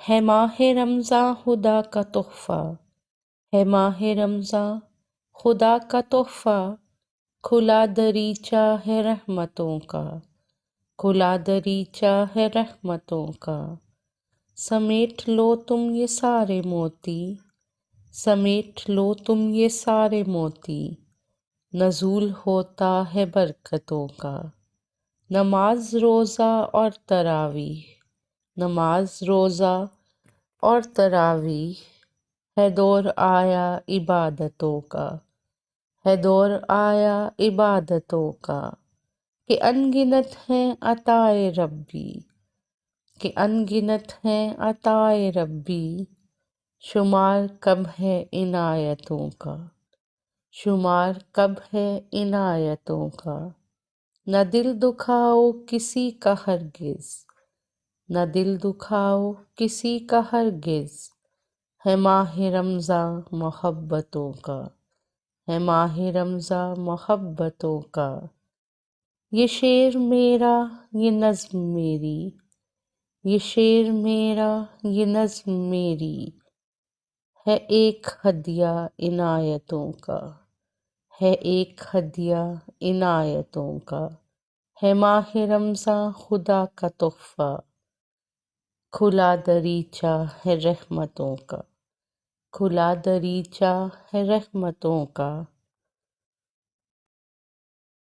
ہے ماہ رمضاں خدا کا تحفہ، ہے ماہ رمضاں خدا کا تحفہ، کھلا دریچہ ہے رحمتوں کا، کھلا دریچہ ہے رحمتوں کا۔ سمیٹ لو تم یہ سارے موتی، سمیٹ لو تم یہ سارے موتی، نزول ہوتا ہے برکتوں کا۔ نماز روزہ اور تراویح، نماز روزہ اور تراویح، ہے دور آیا عبادتوں کا، ہے دور آیا عبادتوں کا۔ کہ ان گنت ہیں عطائے ربی، کہ ان گنت ہیں عطائے ربی، شمار کب ہے عنایتوں کا، شمار کب ہے عنایتوں کا۔ نہ دل دکھاؤ کسی کا ہرگز، نہ دل دکھاؤ کسی کا ہرگز، ہے ماہ رمضاں محبتوں کا، ہے ماہ رمضاں محبتوں کا۔ یہ شعر میرا، یہ نظم میری، یہ شعر میرا، یہ نظم میری، ہے ایک ہدیہ عنایتوں کا، ہے ایک ہدیہ عنایتوں کا۔ ہے ماہ رمضاں خدا کا تحفہ، کھلا دریچہ ہے رحمتوں کا، کھلا دریچہ ہے رحمتوں کا۔